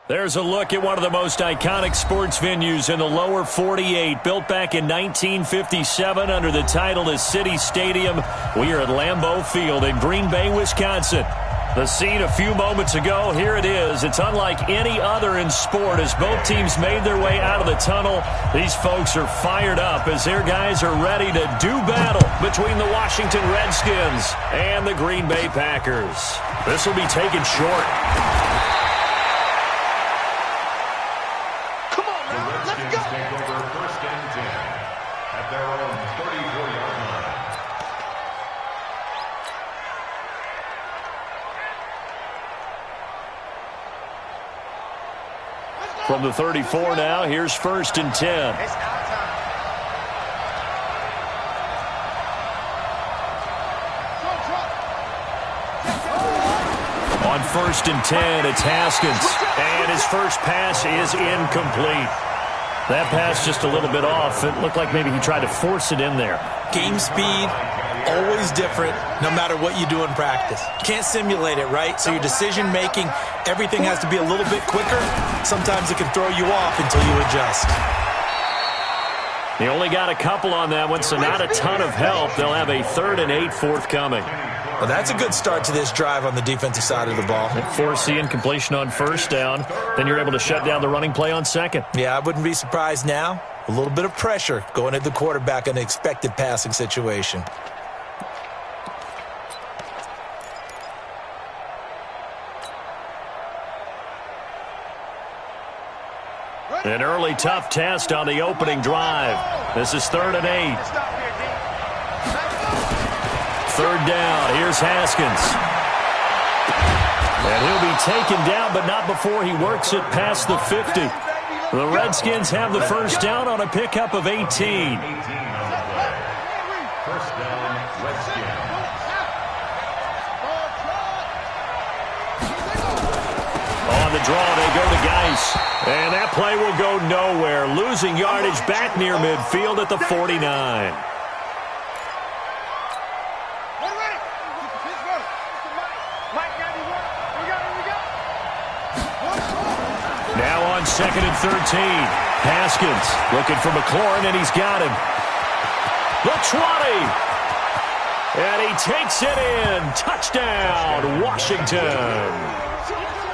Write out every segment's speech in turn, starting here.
There's a look at one of the most iconic sports venues in the lower 48, built back in 1957 under the title of City Stadium. We are at Lambeau Field in Green Bay, Wisconsin. The scene a few moments ago, here it is. It's unlike any other in sport as both teams made their way out of the tunnel. These folks are fired up as their guys are ready to do battle between the Washington Redskins and the Green Bay Packers. This will be taken short. From the 34 now, here's 1st and 10. On 1st and 10, it's Haskins. And his first pass is incomplete. That pass just a little bit off. It looked like maybe he tried to force it in there. Game speed, always different, no matter what you do in practice. Can't simulate it, right? So your decision-making, everything has to be a little bit quicker. Sometimes it can throw you off until you adjust. He only got a couple on that one, so not a ton of help. They'll have a 3rd and 8 forthcoming. Well, that's a good start to this drive on the defensive side of the ball. Force the incompletion on 1st down. Then you're able to shut down the running play on 2nd. Yeah, I wouldn't be surprised now. A little bit of pressure going at the quarterback in an expected passing situation. An early tough test on the opening drive. This is 3rd and 8. 3rd down. Here's Haskins. And he'll be taken down, but not before he works it past the 50. The Redskins have the 1st down on a pickup of 18. 1st down, Redskins. On the draw, they go to Geis. And that play will go nowhere. Losing yardage back near midfield at the 49. Now on 2nd and 13. Haskins looking for McLaurin, and he's got him. The 20. And he takes it in. Touchdown, Washington.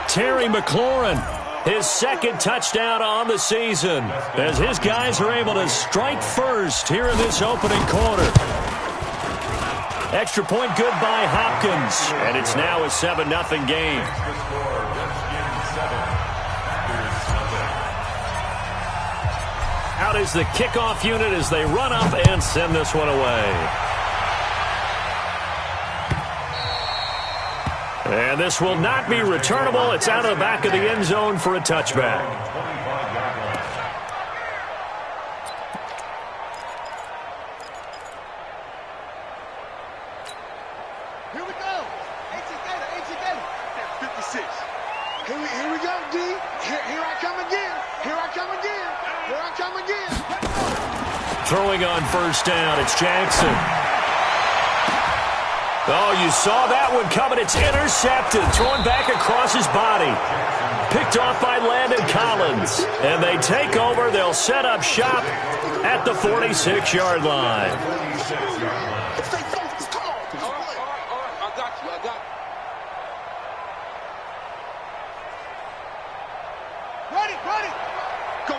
Terry McLaurin, his 2nd touchdown on the season, as his guys are able to strike first here in this opening quarter. Extra point good by Hopkins, and it's now a 7-0 game. Out is the kickoff unit as they run up and send this one away. And this will not be returnable. It's out of the back of the end zone for a touchback. Here we go. 56. Here we go, D. Here I come again. Here I come again. Here I come again. Throwing on 1st down, it's Jackson. Oh, you saw that one coming. It's intercepted. Thrown back across his body. Picked off by Landon Collins. And they take over. They'll set up shop at the 46-yard line. Ready. Go.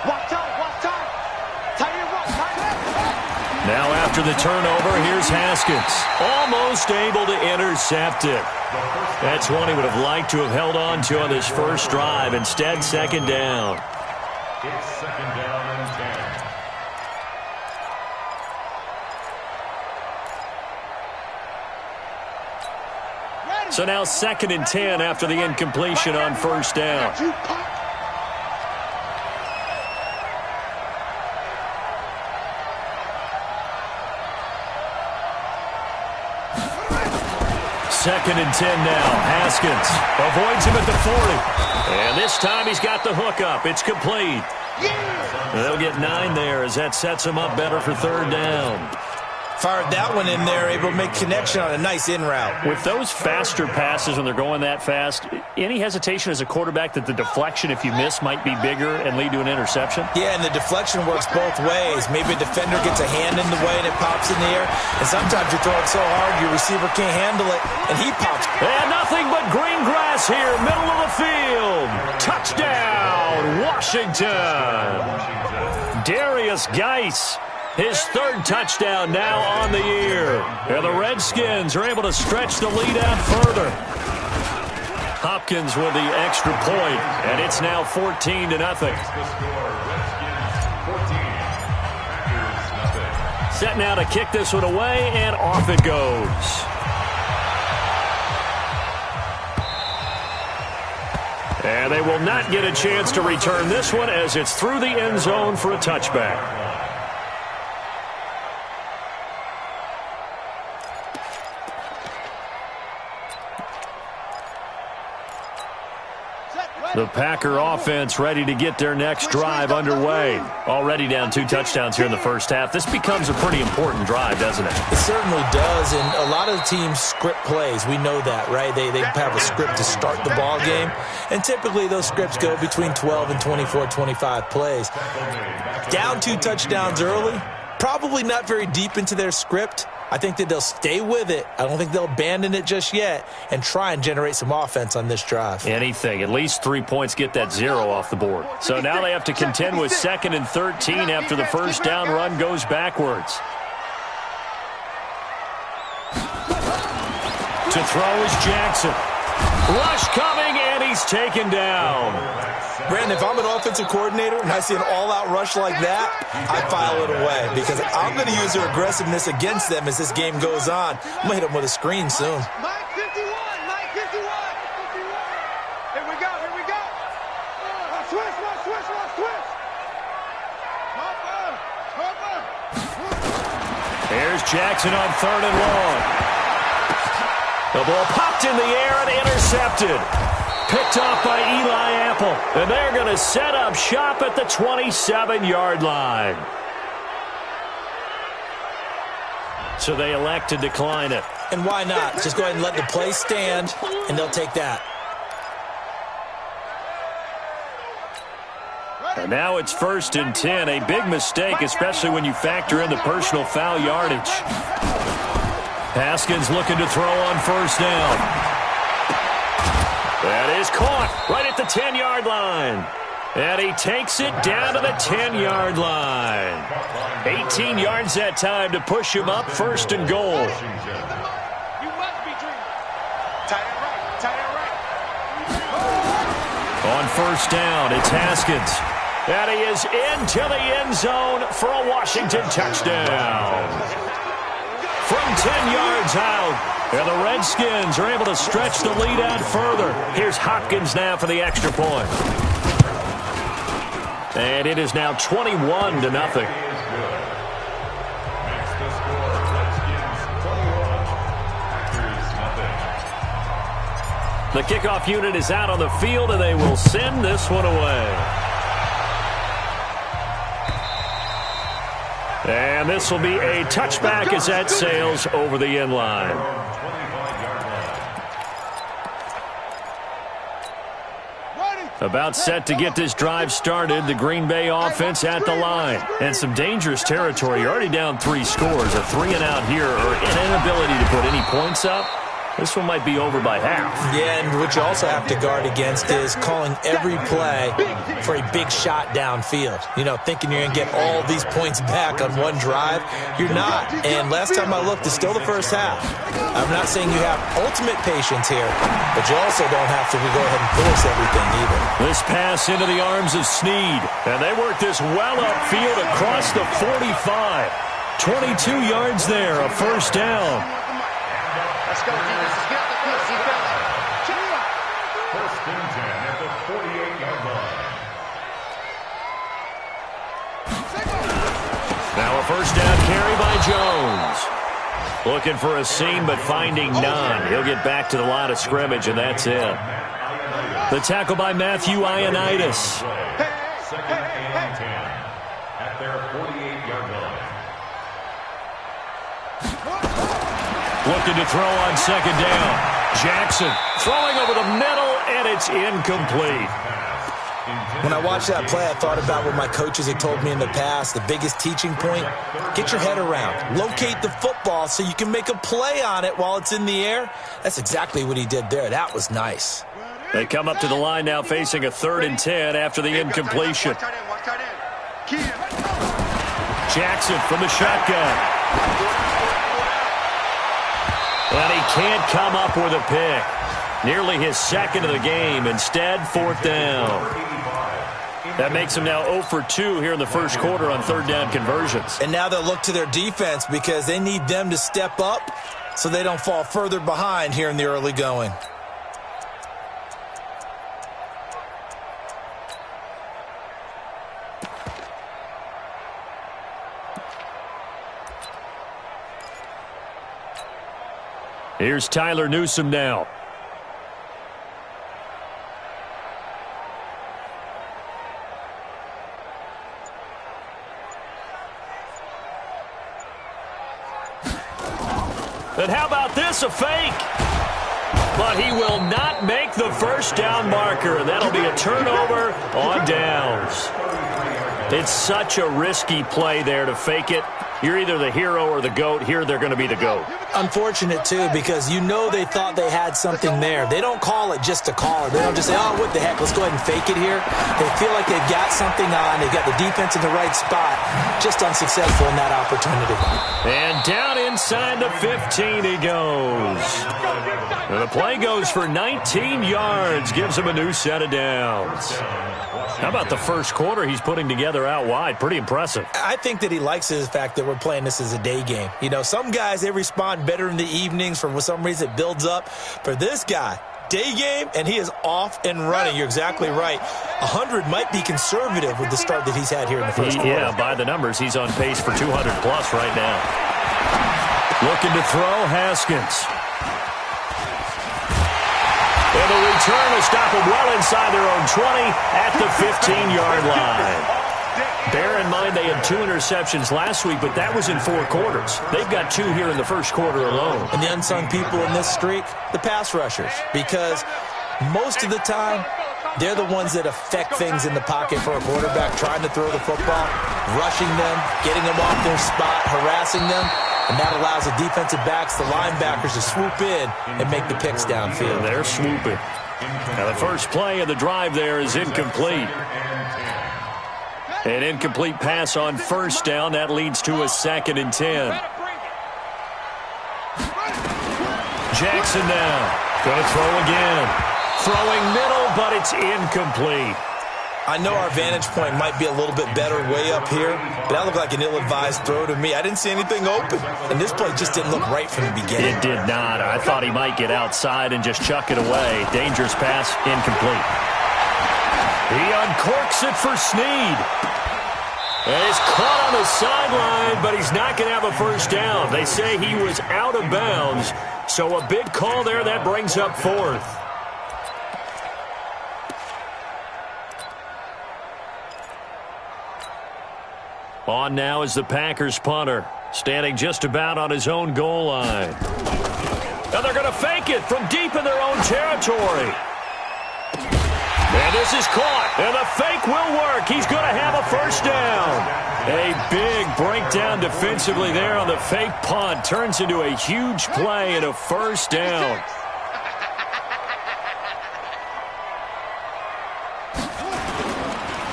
Watch time. Now after the turnover, here's Haskins. Almost able to intercept it. That's one he would have liked to have held on to on this first drive. Instead, 2nd down. It's 2nd down and 10. So now 2nd and 10 after the incompletion on 1st down. Second and 10 now. Haskins avoids him at the 40. And this time he's got the hook up. It's complete. They'll get 9 there as that sets him up better for 3rd down. Fired that one in there, able to make connection on a nice in route. With those faster passes when they're going that fast, any hesitation as a quarterback that the deflection, if you miss, might be bigger and lead to an interception? Yeah, and the deflection works both ways. Maybe a defender gets a hand in the way and it pops in the air. And sometimes you throw it so hard your receiver can't handle it, and he pops. And nothing but green grass here, middle of the field. Touchdown, Washington. Darius Geis. His third touchdown now on the year. And the Redskins are able to stretch the lead out further. Hopkins with the extra point, and it's now 14-0. Set now to kick this one away, and off it goes. And they will not get a chance to return this one as it's through the end zone for a touchback. The Packer offense ready to get their next drive underway. Already down 2 touchdowns here in the first half. This becomes a pretty important drive, doesn't it? It certainly does, and a lot of the teams script plays. We know that, right? They have a script to start the ball game, and typically those scripts go between 12 and 24, 25 plays. Down 2 touchdowns early, probably not very deep into their script. I think that they'll stay with it. I don't think they'll abandon it just yet and try and generate some offense on this drive. Anything. At least 3 points get that 0 off the board. So now they have to contend with 2nd and 13 after the first down run goes backwards. To throw is Jackson. Rush coming, and he's taken down. Brandon, if I'm an offensive coordinator and I see an all-out rush like that, I file it away because I'm going to use their aggressiveness against them as this game goes on. I'm going to hit them with a screen soon. Mike 51, Mike 51. Here we go, here we go. Switch. Here's Jackson on 3rd and long. The ball popped in the air and intercepted. Picked off by Eli Apple. And they're going to set up shop at the 27-yard line. So they elect to decline it. And why not? Just go ahead and let the play stand, and they'll take that. And now it's 1st and 10. A big mistake, especially when you factor in the personal foul yardage. Haskins looking to throw on 1st down. That is caught right at the 10-yard line. And he takes it down to the 10-yard line. 18 yards that time to push him up 1st and goal. You must be dreaming. Tight end right. On 1st down, it's Haskins. And he is into the end zone for a Washington touchdown. From 10 yards out. And the Redskins are able to stretch the lead out further. Here's Hopkins now for the extra point. And it is now 21-0. The kickoff unit is out on the field, and they will send this one away. And this will be a touchback as that sails over the end line. About set to get this drive started. The Green Bay offense at the line. And some dangerous territory. You're already down 3 scores. A 3-and-out here or an inability to put any points up. This one might be over by half. Yeah, and what you also have to guard against is calling every play for a big shot downfield. You know, thinking you're going to get all these points back on one drive. You're not. And last time I looked, it's still the first half. I'm not saying you have ultimate patience here, but you also don't have to go ahead and force everything either. This pass into the arms of Snead. And they work this well upfield across the 45. 22 yards there, a 1st down. Let's go, defense. Let's get out the field. See better. 1st and 10 at the 48-yard line. Now a 1st down carry by Jones. Looking for a seam, but finding none. He'll get back to the line of scrimmage, and that's it. The tackle by Matthew Ioannidis. 2nd and 10 at their 48-yard line. Looking to throw on second down. Jackson throwing over the middle, and it's incomplete. When I watched that play, I thought about what my coaches had told me in the past. The biggest teaching point, get your head around. Locate the football so you can make a play on it while it's in the air. That's exactly what he did there. That was nice. They come up to the line now facing a 3rd and 10 after the incompletion. Jackson from the shotgun. And he can't come up with a pick. Nearly his 2nd of the game. Instead, 4th down. That makes him now 0 for 2 here in the first quarter on 3rd down conversions. And now they'll look to their defense because they need them to step up so they don't fall further behind here in the early going. Here's Tyler Newsome now. And how about this, a fake? But he will not make the first down marker, and that'll be a turnover on downs. It's such a risky play there to fake it. You're either the hero or the GOAT. Here they're going to be the GOAT. Unfortunate, too, because you know they thought they had something there. They don't call it just to call it. They don't just say, oh, what the heck, let's go ahead and fake it here. They feel like they've got something on. They've got the defense in the right spot. Just unsuccessful in that opportunity. And down inside the 15 he goes. And the play goes for 19 yards. Gives him a new set of downs. How about the first quarter he's putting together out wide? Pretty impressive. I think that he likes the fact that we're playing this as a day game. You know, some guys, they respond better in the evenings. For some reason, it builds up. For this guy, day game, and he is off and running. You're exactly right. 100 might be conservative with the start that he's had here in the first quarter. Yeah, by the numbers, he's on pace for 200-plus right now. Looking to throw, Haskins. And the return will stop them well inside their own 20 at the 15-yard line. Bear in mind they had 2 interceptions last week, but that was in 4 quarters. They've got 2 here in the first quarter alone. And the unsung people in this streak, the pass rushers, because most of the time, they're the ones that affect things in the pocket for a quarterback, trying to throw the football, rushing them, getting them off their spot, harassing them. And that allows the defensive backs, the linebackers, to swoop in and make the picks downfield. And they're swooping. Now the first play of the drive there is incomplete. An incomplete pass on first down. That leads to a 2nd and 10. Jackson now. Going to throw again. Throwing middle, but it's incomplete. I know our vantage point might be a little bit better way up here, but that looked like an ill-advised throw to me. I didn't see anything open, and this play just didn't look right from the beginning. It did not. I thought he might get outside and just chuck it away. Dangerous pass, incomplete. He uncorks it for Snead. And he's caught on the sideline, but he's not going to have a first down. They say he was out of bounds, so a big call there. That brings up 4th. On now is the Packers punter, standing just about on his own goal line. And they're going to fake it from deep in their own territory. And this is caught, and the fake will work. He's going to have a first down. A big breakdown defensively there on the fake punt. Turns into a huge play and a first down.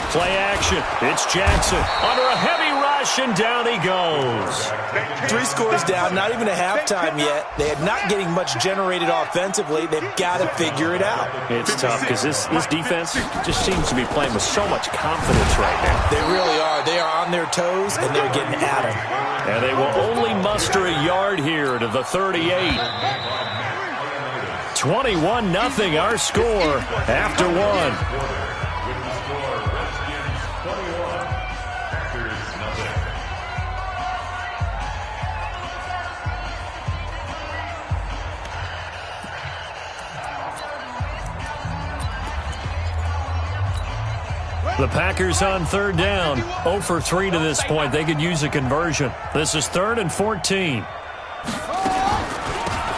Play action. It's Jackson under a heavy rush, and down he goes. 3 scores down, not even a halftime yet. They are not getting much generated offensively. They've got to figure it out. It's tough because this defense just seems to be playing with so much confidence right now. They really are. They are on their toes, and they're getting at them. And they will only muster a yard here to the 38. 21-0 our score after 1. The Packers on 3rd down. 0 for 3 to this point. They could use a conversion. This is 3rd and 14.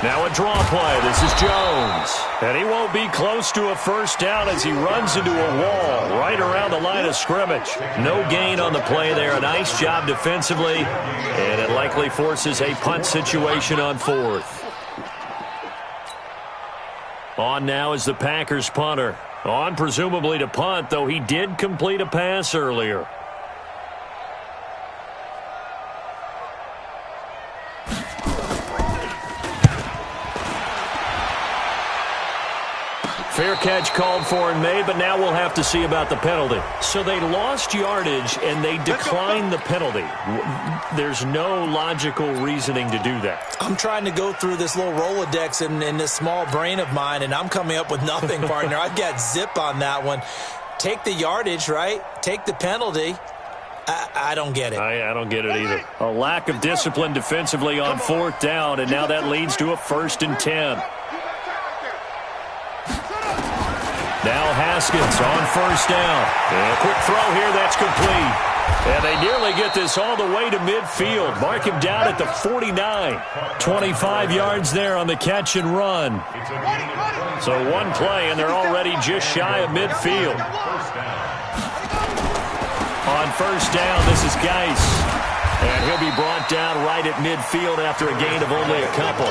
Now a draw play. This is Jones. And he won't be close to a first down as he runs into a wall right around the line of scrimmage. No gain on the play there. A nice job defensively. And it likely forces a punt situation on fourth. On now is the Packers punter. On presumably to punt, though he did complete a pass earlier. Fair catch called for and made, but now we'll have to see about the penalty. So they lost yardage and they declined the penalty. There's no logical reasoning to do that. I'm trying to go through this little Rolodex in this small brain of mine, and I'm coming up with nothing, partner. I've got zip on that one. Take the yardage, right? Take the penalty. I don't get it. I don't get it either. A lack of discipline defensively on fourth down, and now that leads to a 1st and 10. Now Haskins on first down. And a quick throw here, that's complete. And they nearly get this all the way to midfield. Mark him down at the 49. 25 yards there on the catch and run. So one play, and they're already just shy of midfield. On first down, this is Geis. And he'll be brought down right at midfield after a gain of only a couple.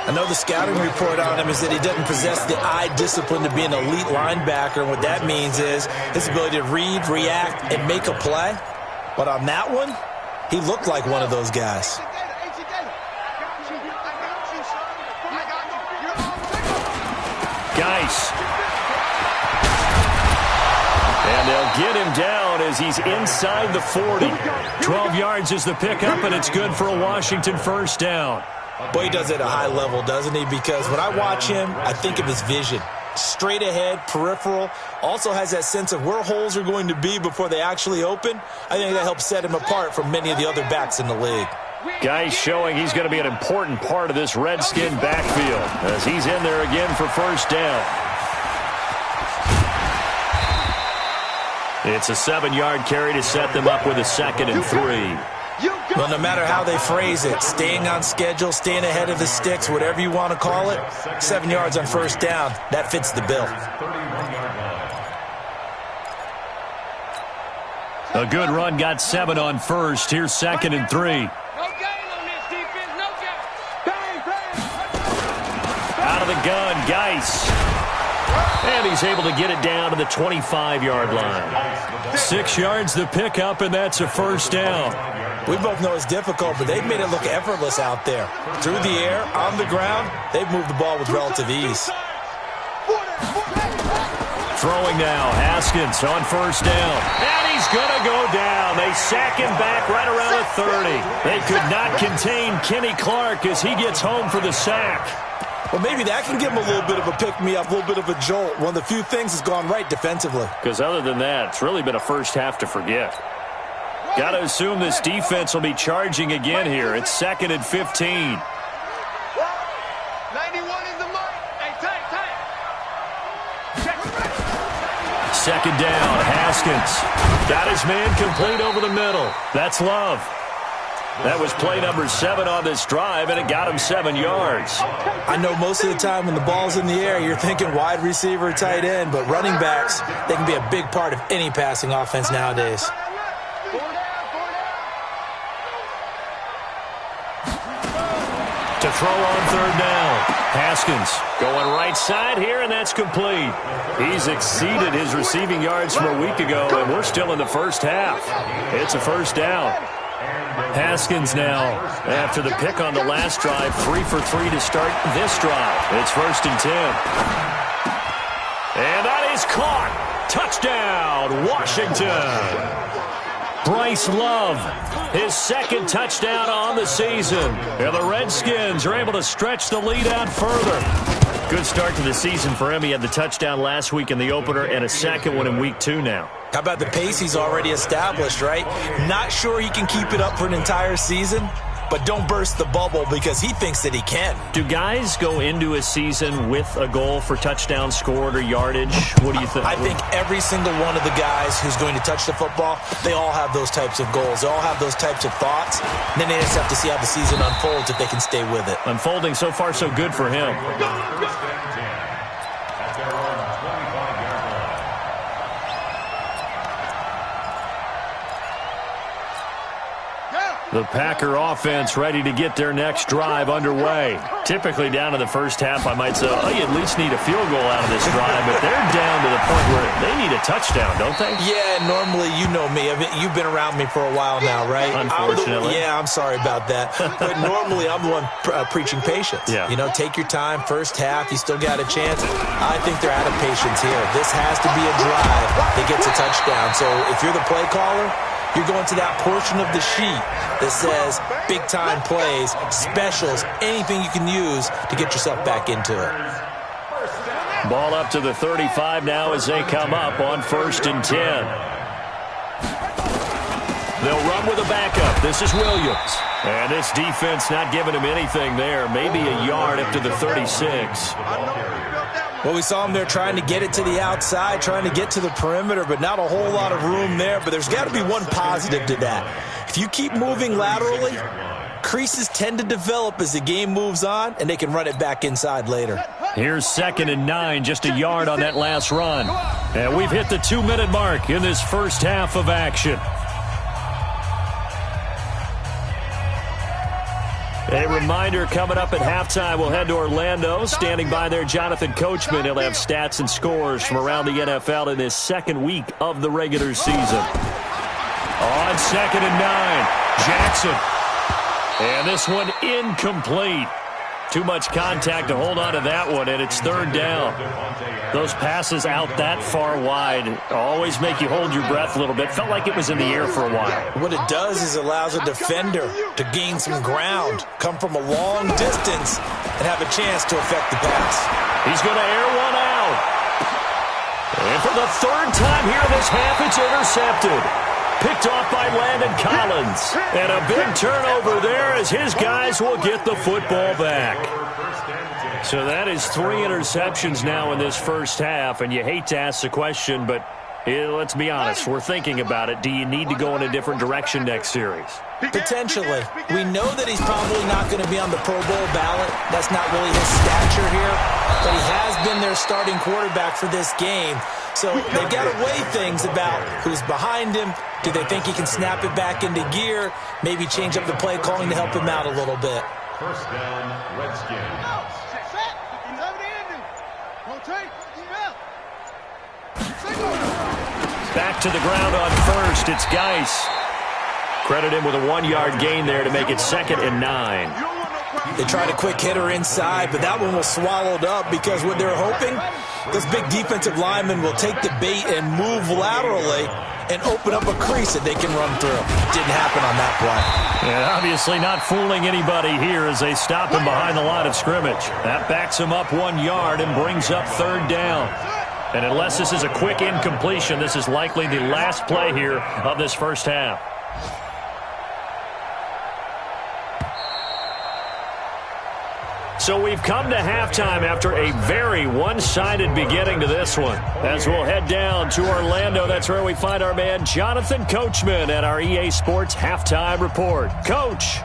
I know the scouting report on him is that he doesn't possess the eye discipline to be an elite linebacker. And what that means is his ability to read, react, and make a play. But on that one, he looked like one of those guys. Geis. And they'll get him down as he's inside the 40. 12 yards is the pickup, and it's good for a Washington first down. Boy, he does it at a high level, doesn't he? Because when I watch him, I think of his vision. Straight ahead, peripheral. Also has that sense of where holes are going to be before they actually open. I think that helps set him apart from many of the other backs in the league. Geis showing he's going to be an important part of this Redskin backfield as he's in there again for first down. It's a 7-yard carry to set them up with a 2nd and 3. Well, no matter how they phrase it, staying on schedule, staying ahead of the sticks, whatever you want to call it, 7 yards on first down, that fits the bill. A good run got 7 on first. Here's 2nd and 3. Out of the gun, Geis. And he's able to get it down to the 25-yard line. 6 yards the pickup, and that's a first down. We both know it's difficult, but they've made it look effortless out there. Through the air, on the ground, they've moved the ball with relative ease. Throwing now, Haskins on first down. And he's going to go down. They sack him back right around the 30. They could not contain Kenny Clark as he gets home for the sack. Well, maybe that can give him a little bit of a pick-me-up, a little bit of a jolt. One of the few things has gone right defensively. Because other than that, it's really been a first half to forget. Got to assume this defense will be charging again here. It's 2nd and 15. 91 is the mark. Hey, take. 2nd down, Haskins. Got his man complete over the middle. That's Love. That was play number 7 on this drive, and it got him 7 yards. I know most of the time when the ball's in the air, you're thinking wide receiver, tight end, but running backs, they can be a big part of any passing offense nowadays. To throw on 3rd down. Haskins going right side here, and that's complete. He's exceeded his receiving yards from a week ago, and we're still in the first half. It's a first down. Haskins now, after the pick on the last drive, 3 for 3 to start this drive. It's 1st and 10. And that is caught. Touchdown, Washington. Bryce Love, his 2nd touchdown on the season. And the Redskins are able to stretch the lead out further. Good start to the season for him. He had the touchdown last week in the opener and a 2nd one in week 2 now. How about the pace he's already established, right? Not sure he can keep it up for an entire season, but don't burst the bubble because he thinks that he can. Do guys go into a season with a goal for touchdown scored or yardage? What do you think? I think every single one of the guys who's going to touch the football, they all have those types of goals. They all have those types of thoughts. And then they just have to see how the season unfolds if they can stay with it. Unfolding so far so good for him. The Packer offense ready to get their next drive underway. Typically down to the first half, I might say, oh, you at least need a field goal out of this drive, but they're down to the point where they need a touchdown, don't they? Yeah, normally, you know me. You've been around me for a while now, right? Unfortunately. I'm sorry about that. But normally, I'm the one preaching patience. Yeah. You know, take your time. First half, you still got a chance. I think they're out of patience here. This has to be a drive that gets a touchdown. So if you're the play caller, you're going to that portion of the sheet that says big-time plays, specials, anything you can use to get yourself back into it. Ball up to the 35 now as they come up on 1st and 10. They'll run with a backup. This is Williams. And this defense not giving him anything there. Maybe a yard up to the 36. Well, we saw him there trying to get it to the outside, trying to get to the perimeter, but not a whole lot of room there. But there's got to be one positive to that. If you keep moving laterally, creases tend to develop as the game moves on, and they can run it back inside later. Here's 2nd and 9, just a yard on that last run. And we've hit the 2-minute mark in this first half of action. A reminder, coming up at halftime, we'll head to Orlando. Standing by there, Jonathan Coachman. He'll have stats and scores from around the NFL in his second week of the regular season. On 2nd and 9, Jackson. And this one incomplete. Too much contact to hold on to that one, and it's 3rd down. Those passes out that far wide always make you hold your breath a little bit. Felt like it was in the air for a while. What it does is allows a defender to gain some ground, come from a long distance, and have a chance to affect the pass. He's going to air one out. And for the 3rd time here this half, it's intercepted. Picked off by Landon Collins. And a big turnover there as his guys will get the football back. So that is 3 interceptions now in this first half. And you hate to ask the question, but let's be honest. We're thinking about it. Do you need to go in a different direction next series? Potentially. We know that he's probably not going to be on the Pro Bowl ballot. That's not really his stature here. But he has been their starting quarterback for this game. So they've got to weigh things about who's behind him. Do they think he can snap it back into gear? Maybe change up the play calling to help him out a little bit. 1st down, Redskins. Back to the ground on 1st. It's Geis. Credit him with a 1-yard gain there to make it 2nd and 9. They tried a quick hitter inside, but that one was swallowed up because what they're hoping, those big defensive linemen will take the bait and move laterally and open up a crease that they can run through. Didn't happen on that play. And obviously not fooling anybody here as they stop him behind the line of scrimmage. That backs him up 1 yard and brings up 3rd down. And unless this is a quick incompletion, this is likely the last play here of this first half. So we've come to halftime after a very one-sided beginning to this one. As we'll head down to Orlando, that's where we find our man Jonathan Coachman at our EA Sports Halftime Report. Coach.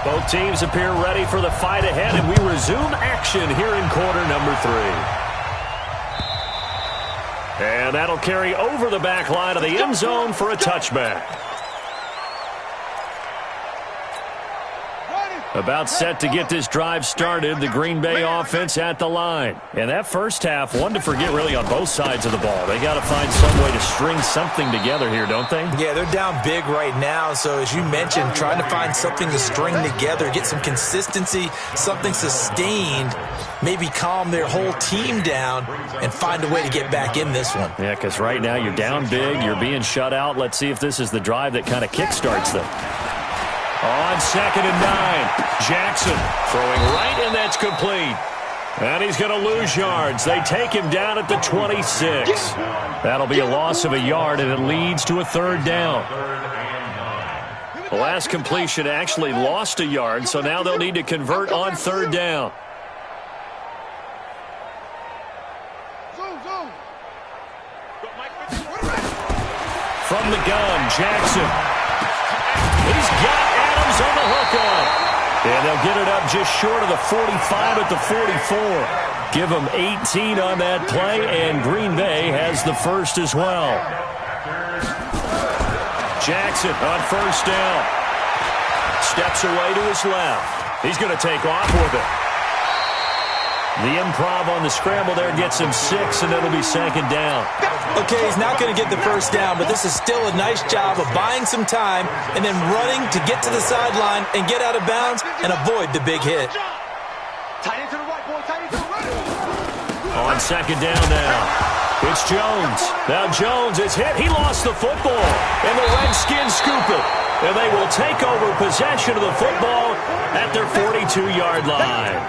Both teams appear ready for the fight ahead, and we resume action here in quarter number 3. And that'll carry over the back line of the end zone for a touchback. About set to get this drive started, the Green Bay offense at the line. And that first half, one to forget really on both sides of the ball. They got to find some way to string something together here, don't they? Yeah, they're down big right now. So as you mentioned, trying to find something to string together, get some consistency, something sustained, maybe calm their whole team down and find a way to get back in this one. Yeah, because right now you're down big, you're being shut out. Let's see if this is the drive that kind of kickstarts them. On 2nd and 9, Jackson throwing right, and that's complete. And he's going to lose yards. They take him down at the 26. That'll be a loss of a yard, and it leads to a third down. The last completion actually lost a yard, so now they'll need to convert on third down. From the gun, Jackson. He's got Adams on the hookup. And they'll get it up just short of the 45 at the 44. Give them 18 on that play, and Green Bay has the first as well. Jackson on first down. Steps away to his left. He's going to take off with it. The improv on the scramble there gets him 6, and it'll be second down. Okay, he's not going to get the first down, but this is still a nice job of buying some time and then running to get to the sideline and get out of bounds and avoid the big hit. On second down now, it's Jones. Now Jones is hit. He lost the football, and the Redskins scoop it. And they will take over possession of the football at their 42-yard line.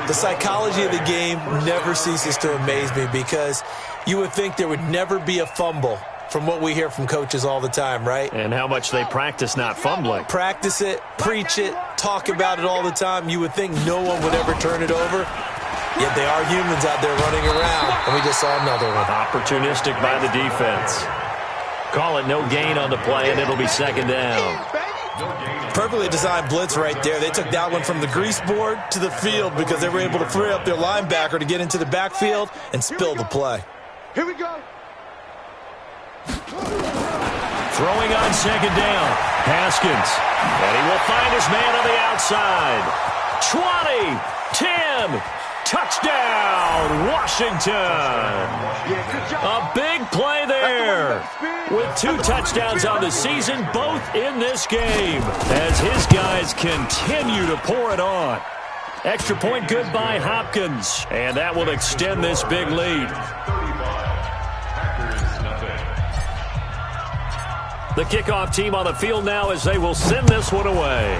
The psychology of the game never ceases to amaze me because you would think there would never be a fumble from what we hear from coaches all the time, right? And how much they practice not fumbling. Practice it, preach it, talk about it all the time. You would think no one would ever turn it over. Yet they are humans out there running around, and we just saw another one. Opportunistic by the defense. Call it no gain on the play, and it'll be second down. Perfectly designed blitz right there. They took that one from the grease board to the field because they were able to free up their linebacker to get into the backfield and spill the play. Here we go. Throwing on second down, Haskins. And he will find his man on the outside. 20, 10, touchdown, Washington. A big play there. With 2 touchdowns on the season, both in this game, as his guys continue to pour it on. Extra point good by Hopkins, and that will extend this big lead. The kickoff team on the field now as they will send this one away.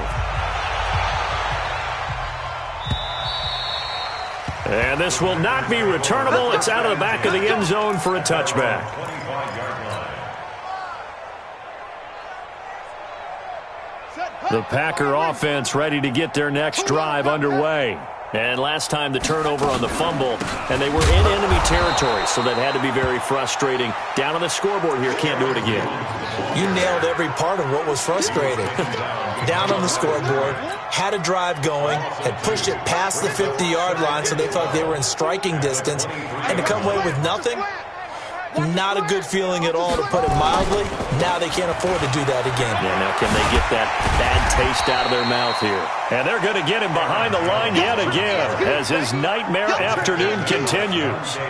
And this will not be returnable. It's out of the back of the end zone for a touchback. The Packer offense ready to get their next drive underway. And last time the turnover on the fumble, and they were in enemy territory, so that had to be very frustrating. Down on the scoreboard here, can't do it again. You nailed every part of what was frustrating. Down on the scoreboard, had a drive going, had pushed it past the 50-yard line, so they thought they were in striking distance, and to come away with nothing, not a good feeling at all, to put it mildly. Now they can't afford to do that again. Yeah, now can they get that bad taste out of their mouth here? And they're going to get him behind the line yet again as his nightmare afternoon continues.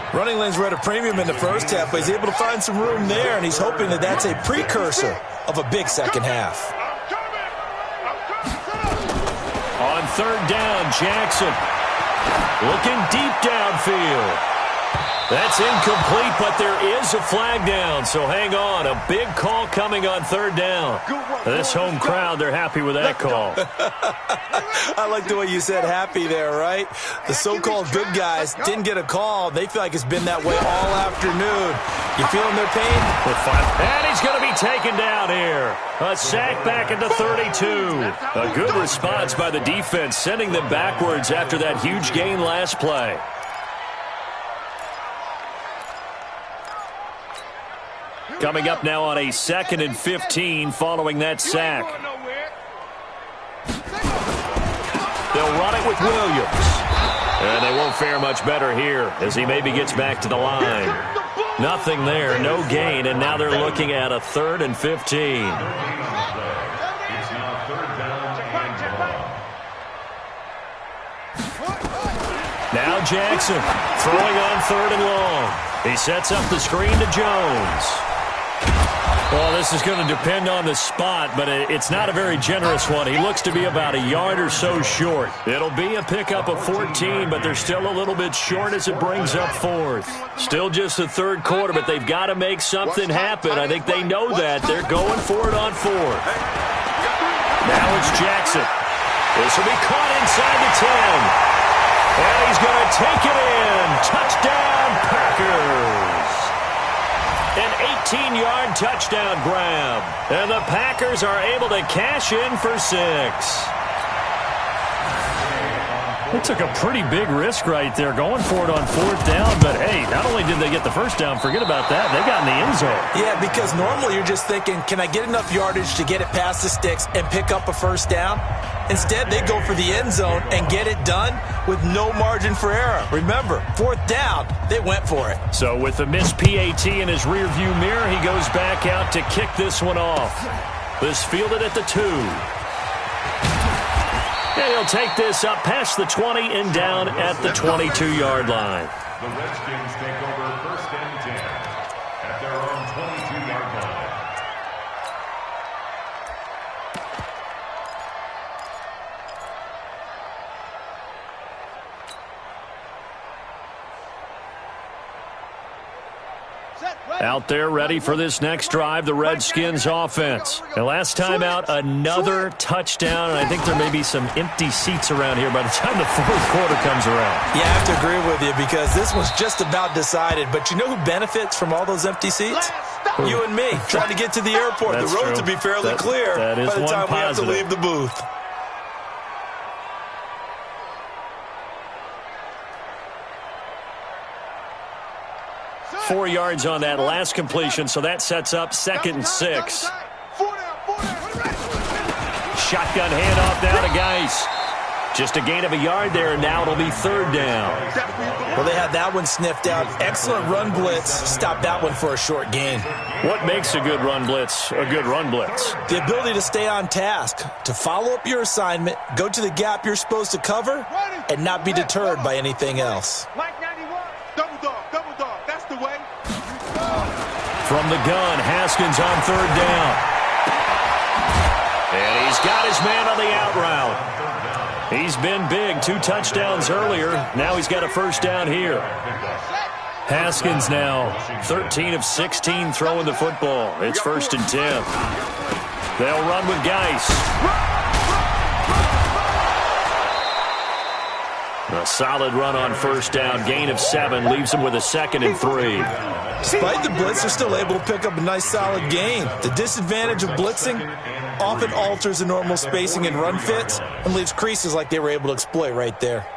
Running lanes were at a premium in the first half, but he's able to find some room there, and he's hoping that that's a precursor of a big second half. On third down, Jackson looking deep downfield. That's incomplete, but there is a flag down, so hang on. A big call coming on third down. This home crowd, they're happy with that call. I like the way you said happy there, right? The so-called good guys didn't get a call. They feel like it's been that way all afternoon. You feeling their pain? And he's going to be taken down here. A sack back at the 32. A good response by the defense, sending them backwards after that huge gain last play. Coming up now on a 2nd and 15 following that sack. They'll run it with Williams. And they won't fare much better here as he maybe gets back to the line. Nothing there, no gain, and now they're looking at a 3rd and 15. Now Jackson throwing on 3rd and long. He sets up the screen to Jones. Well, this is going to depend on the spot, but it's not a very generous one. He looks to be about a yard or so short. It'll be a pickup of 14, but they're still a little bit short as it brings up 4th. Still just the 3rd quarter, but they've got to make something happen. I think they know that. They're going for it on 4th. Now it's Jackson. This will be caught inside the 10. And he's going to take it in. Touchdown, Packers. An 18-yard touchdown grab. And the Packers are able to cash in for 6. They took a pretty big risk right there going for it on 4th down. But, hey, not only did they get the first down, forget about that, they got in the end zone. Yeah, because normally you're just thinking, can I get enough yardage to get it past the sticks and pick up a first down? Instead, they go for the end zone and get it done with no margin for error. Remember, 4th down, they went for it. So with the missed PAT in his rearview mirror, he goes back out to kick this one off. This fielded at the 2. And he'll take this up past the 20 and down at the 22-yard line. The Redskins take over 1st and 10 at their own 22-yard line. Out there ready for this next drive, the Redskins offense. And last time out, another touchdown, and I think there may be some empty seats around here by the time the 4th quarter comes around. Yeah, I have to agree with you because this one's just about decided. But you know who benefits from all those empty seats? You and me, trying to get to the airport. That's the roads true. will be fairly clear that is by the one time we have to positive. leave the booth. Four yards on that last completion, so that sets up 2nd and 6. Shotgun handoff now to Geis. Just a gain of a yard there, and now it'll be 3rd down. Well, they had that one sniffed out. Excellent run blitz. Stop that one for a short gain. What makes a good run blitz a good run blitz? The ability to stay on task, to follow up your assignment, go to the gap you're supposed to cover, and not be deterred by anything else. Double dog, that's the way. From the gun, Haskins on 3rd down. And he's got his man on the out route. He's been big, 2 touchdowns earlier. Now he's got a 1st down here. Haskins now 13 of 16 throwing the football. It's 1st and 10. They'll run with Geis. A solid run on 1st down. Gain of 7 leaves him with a 2nd and 3. Despite the blitz, they're still able to pick up a nice solid gain. The disadvantage of blitzing often alters the normal spacing and run fits and leaves creases like they were able to exploit right there.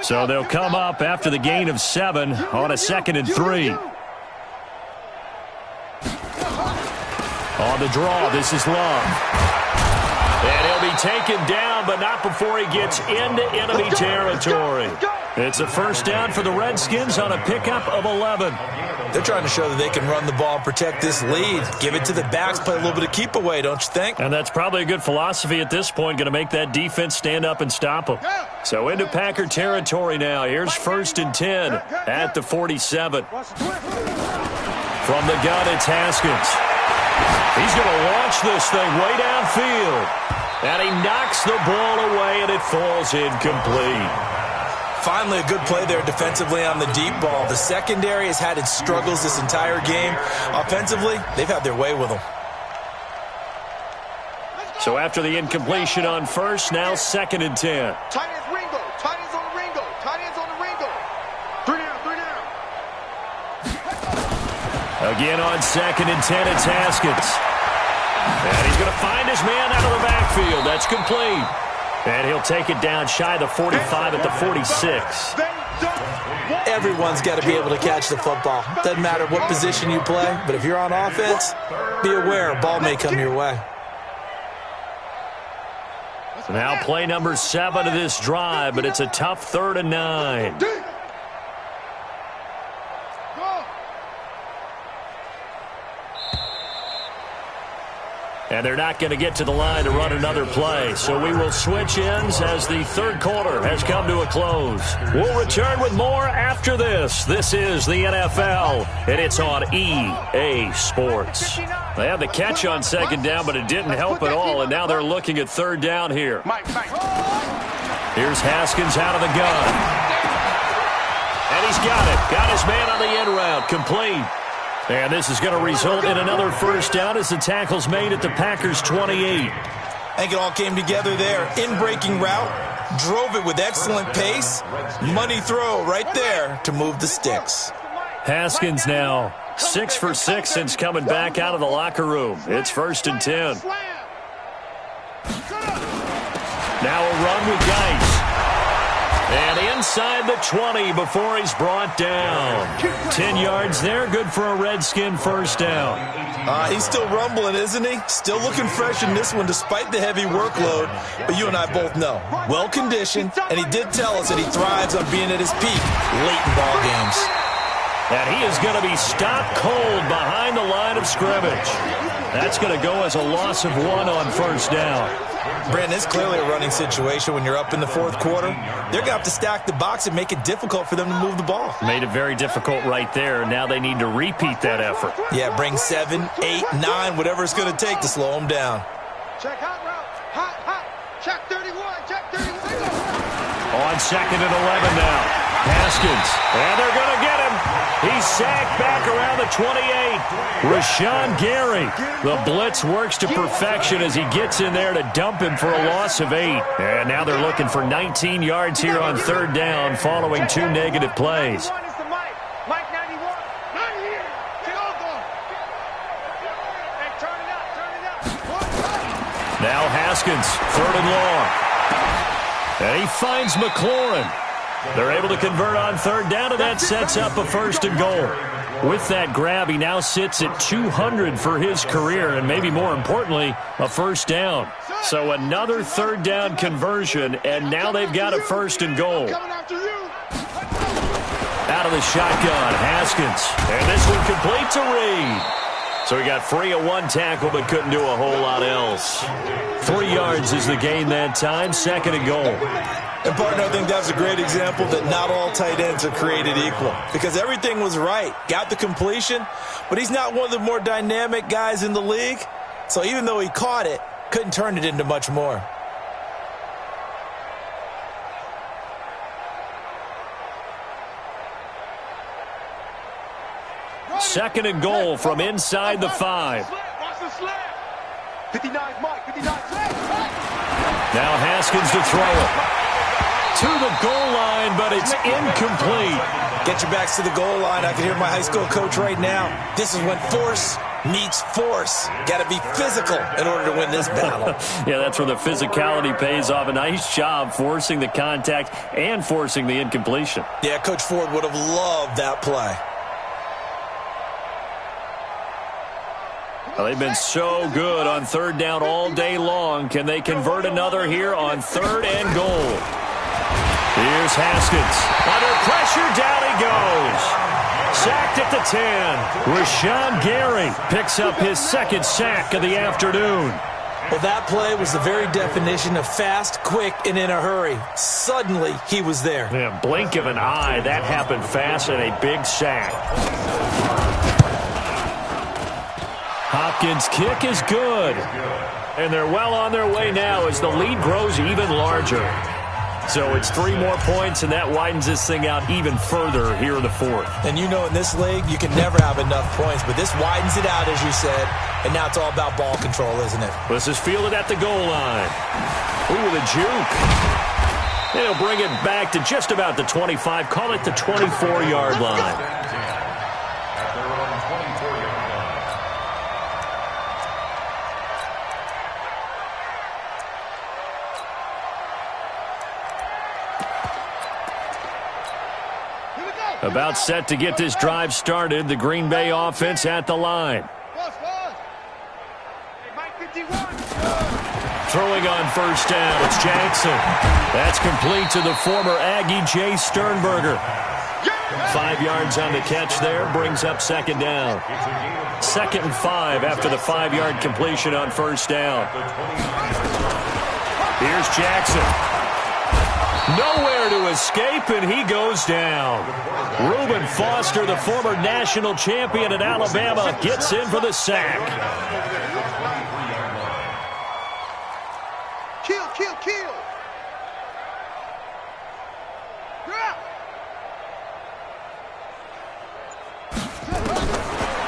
So they'll come up after the gain of 7 on a 2nd and 3. On the draw, this is Love. And he'll be taken down, but not before he gets into enemy territory. It's a 1st down for the Redskins on a pickup of 11. They're trying to show that they can run the ball and protect this lead. Give it to the backs, play a little bit of keep away, don't you think? And that's probably a good philosophy at this point, going to make that defense stand up and stop them. So into Packer territory now. Here's 1st and 10 at the 47. From the gun, it's Haskins. He's going to launch this thing way downfield. And he knocks the ball away, and it falls incomplete. Finally, a good play there defensively on the deep ball. The secondary has had its struggles this entire game. Offensively, they've had their way with them. So after the incompletion on 1st, now 2nd and 10. Tight ends Ringo. Tight ends on the Ringo. Tight ends on the Ringo. 3 down. Again on 2nd and 10, it's Haskins. And he's going to find his man out of the backfield. That's complete. And he'll take it down shy of the 45 at the 46. Everyone's got to be able to catch the football. Doesn't matter what position you play, but if you're on offense, be aware a ball may come your way. Now play number 7 of this drive, but it's a tough 3rd and 9. And they're not going to get to the line to run another play. So we will switch ends as the 3rd quarter has come to a close. We'll return with more after this. This is the NFL, and it's on EA Sports. They had the catch on 2nd down, but it didn't help at all, and now they're looking at 3rd down here. Here's Haskins out of the gun. And he's got it. Got his man on the end route. Complete. And this is going to result in another 1st down as the tackle's made at the Packers' 28. I think it all came together there. In-breaking route, Drove it with excellent pace. Money throw right there to move the sticks. Haskins now 6 for 6 since coming back out of the locker room. It's 1st and 10. Now a run with Geis. And inside the 20 before he's brought down. 10 yards there, good for a Redskin first down. He's still rumbling, isn't he? Still looking fresh in this one despite the heavy workload. But you and I both know, well-conditioned, and he did tell us that he thrives on being at his peak late in ball games. And he is going to be stopped cold behind the line of scrimmage. That's going to go as a loss of 1 on first down. Brandon, it's clearly a running situation when you're up in the fourth quarter. They're going to have to stack the box and make it difficult for them to move the ball. Made it very difficult right there. Now they need to repeat that effort. Yeah, bring 7, 8, 9, whatever it's going to take to slow them down. Check hot route. Hot. Check 31. Check 31. On 2nd and 11 now. Haskins. And they're going to get him. He's sacked back around the 28. Rashawn Gary. The blitz works to perfection as he gets in there to dump him for a loss of 8. And now they're looking for 19 yards here on 3rd down following 2 negative plays. Now Haskins, 3rd and long. And he finds McLaurin. They're able to convert on 3rd down, and that sets up a 1st and goal. With that grab, he now sits at 200 for his career, and maybe more importantly, a 1st down. So another 3rd down conversion, and now they've got a 1st and goal. Out of the shotgun, Haskins. And this one complete to Reed. So he got free of 1 tackle, but couldn't do a whole lot else. 3 yards is the gain that time, 2nd and goal. And, partner, I think that's a great example that not all tight ends are created equal. Because everything was right. Got the completion, but he's not one of the more dynamic guys in the league. So even though he caught it, couldn't turn it into much more. Second and goal from inside the 5. 59 Mike, 59. Now Haskins to throw it. To the goal line, but it's incomplete. Get your backs to the goal line. I can hear my high school coach right now. This is when force meets force. Got to be physical in order to win this battle. Yeah, that's where the physicality pays off. A nice job forcing the contact and forcing the incompletion. Yeah, Coach Ford would have loved that play. Well, they've been so good on 3rd down all day long. Can they convert another here on 3rd and goal? Here's Haskins. Under pressure, down he goes. Sacked at the 10. Rashawn Gary picks up his 2nd sack of the afternoon. Well, that play was the very definition of fast, quick, and in a hurry. Suddenly, he was there. Yeah, blink of an eye. That happened fast and a big sack. Hopkins' kick is good. And they're well on their way now as the lead grows even larger. So it's 3 more points, and that widens this thing out even further here in the 4th. And you know in this league, you can never have enough points, but this widens it out, as you said, and now it's all about ball control, isn't it? This is fielded at the goal line. Ooh, the juke. And he'll bring it back to just about the 25, call it the 24-yard line. About set to get this drive started. The Green Bay offense at the line. Throwing on 1st down, it's Jackson. That's complete to the former Aggie, Jay Sternberger. 5 yards on the catch there, brings up 2nd down. 2nd and 5 after the 5-yard completion on 1st down. Here's Jackson. Nowhere to escape, and he goes down. Reuben Foster, the former national champion at Alabama, gets in for the sack. Kill.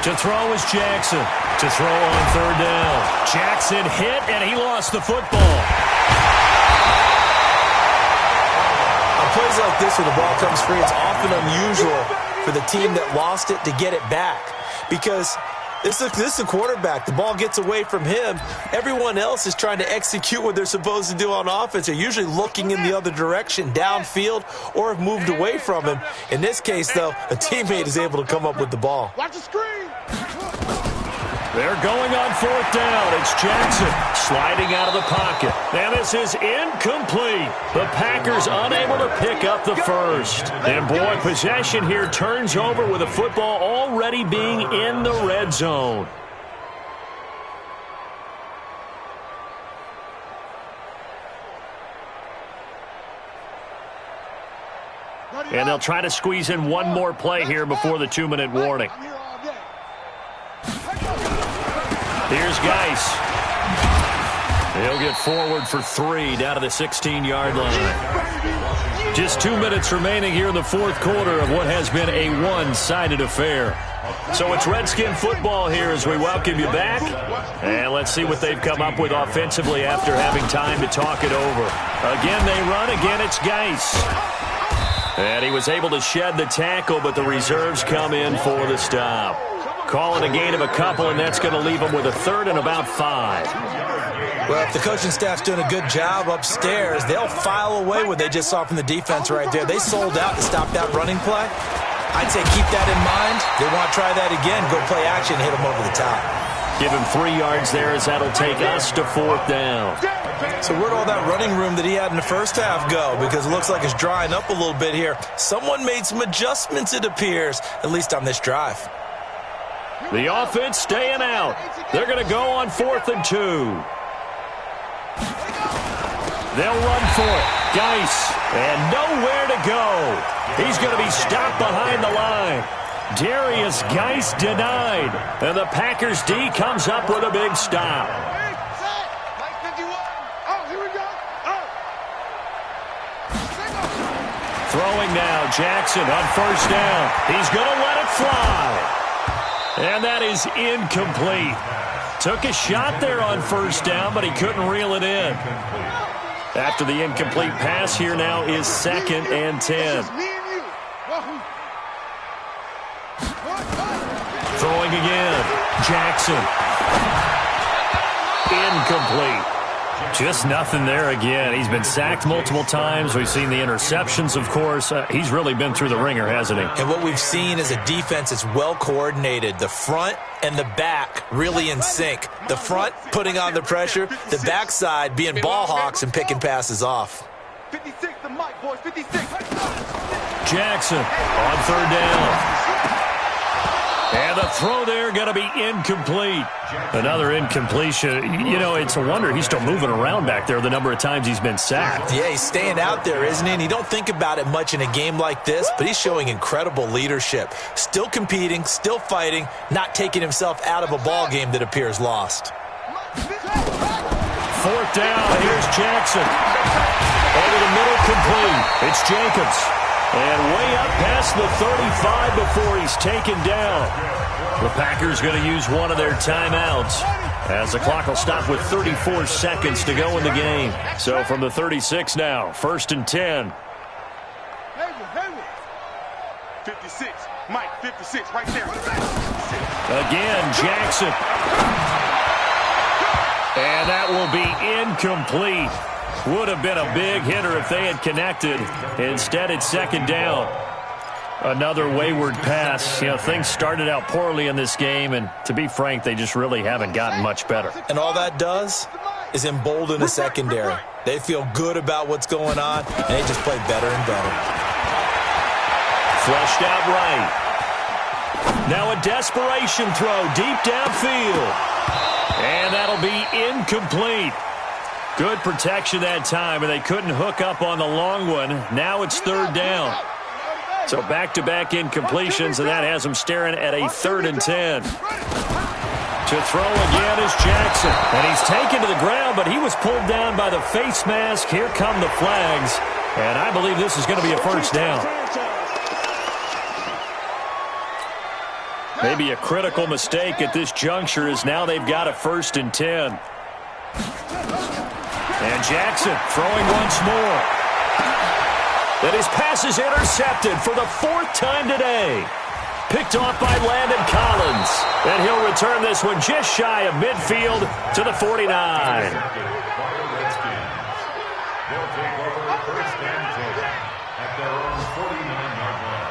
To throw is Jackson. To throw on 3rd down. Jackson hit, and he lost the football. plays like this where the ball comes free, it's often unusual for the team that lost it to get it back because this is a quarterback. The ball gets away from him. Everyone else is trying to execute what they're supposed to do on offense. They're usually looking in the other direction, downfield, or have moved away from him. In this case, though, a teammate is able to come up with the ball. Watch the screen. They're going on fourth down. It's Jackson sliding out of the pocket. And this is incomplete. The Packers unable to pick up the first. And, boy, possession here turns over with the football already being in the red zone. And they'll try to squeeze in one more play here before the 2-minute warning. Here's Geis. He'll get forward for 3 down to the 16-yard line. Just 2 minutes remaining here in the fourth quarter of what has been a one-sided affair. So it's Redskin football here as we welcome you back. And let's see what they've come up with offensively after having time to talk it over. Again, they run. Again, it's Geis. And he was able to shed the tackle, but the reserves come in for the stop. Calling a gain of a couple, and that's going to leave them with a third and about 5. Well, if the coaching staff's doing a good job upstairs, they'll file away what they just saw from the defense right there. They sold out to stop that running play. I'd say keep that in mind. They want to try that again, go play action, hit them over the top. Give him 3 yards there as that'll take us to fourth down. So where'd all that running room that he had in the first half go? Because it looks like it's drying up a little bit here. Someone made some adjustments, it appears, at least on this drive. The offense staying out. They're going to go on 4th and 2. They'll run for it. Geis, and nowhere to go. He's going to be stopped behind the line. Darius Geis denied. And the Packers D comes up with a big stop. Throwing now, Jackson on first down. He's going to let it fly. And that is incomplete. Took a shot there on first down, but he couldn't reel it in. After the incomplete pass, here now is 2nd and 10. Throwing again. Jackson. Incomplete. Just nothing there again. He's been sacked multiple times. We've seen the interceptions, of course. He's really been through the ringer, hasn't he? And what we've seen is a defense that's well coordinated. The front and the back really in sync. The front putting on the pressure, the backside being ball hawks and picking passes off. 56, the mic, boys, 56. Jackson on 3rd down. And the throw there going to be incomplete. Another incompletion. You know, it's a wonder he's still moving around back there the number of times he's been sacked. Yeah, he's staying out there, isn't he? And you don't think about it much in a game like this, but he's showing incredible leadership. Still competing, still fighting, not taking himself out of a ball game that appears lost. 4th down. Here's Jackson. Over the middle, complete. It's Jacobs. And way up past the 35 before he's taken down. The Packers going to use one of their timeouts as the clock will stop with 34 seconds to go in the game. So from the 36 now, 1st and 10. 56, Mike, 56, right there. Again, Jackson. And that will be incomplete. Would have been a big hitter if they had connected. Instead, it's 2nd down. Another wayward pass. You know, things started out poorly in this game, and to be frank, they just really haven't gotten much better. And all that does is embolden the secondary. They feel good about what's going on, and they just play better and better. Flushed out right. Now a desperation throw deep downfield. And that'll be incomplete. Good protection that time, and they couldn't hook up on the long one. Now it's 3rd down. So back-to-back incompletions, and that has them staring at a 3rd and 10. To throw again is Jackson. And he's taken to the ground, but he was pulled down by the face mask. Here come the flags. And I believe this is going to be a 1st down. Maybe a critical mistake at this juncture is now they've got a 1st and 10. And Jackson throwing once more. And his pass is intercepted for the 4th time today. Picked off by Landon Collins. And he'll return this one just shy of midfield to the 49. Redskins. They'll take over first and 10 at their own 49-yard line.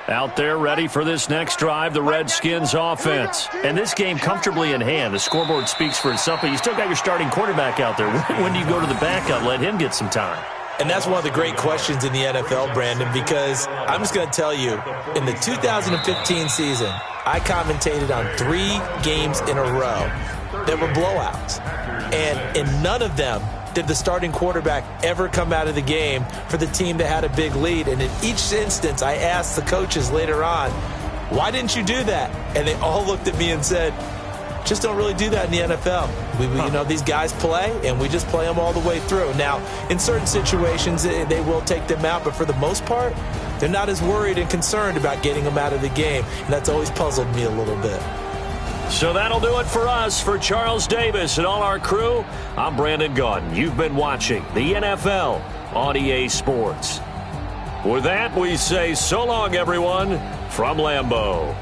Out there ready for this next drive, the Redskins offense. And this game comfortably in hand. The scoreboard speaks for itself, but you still got your starting quarterback out there. When do you go to the backup, let him get some time? And that's one of the great questions in the NFL, Brandon, because I'm just going to tell you, in the 2015 season, I commentated on 3 games in a row that were blowouts. And in none of them did the starting quarterback ever come out of the game for the team that had a big lead. And in each instance, I asked the coaches later on, why didn't you do that? And they all looked at me and said, just don't really do that in the NFL. You know, these guys play, and we just play them all the way through. Now, in certain situations, they will take them out, but for the most part, they're not as worried and concerned about getting them out of the game, and that's always puzzled me a little bit. So that'll do it for us. For Charles Davis and all our crew, I'm Brandon Gaudin. You've been watching the NFL on EA Sports. With that, we say so long, everyone, from Lambeau.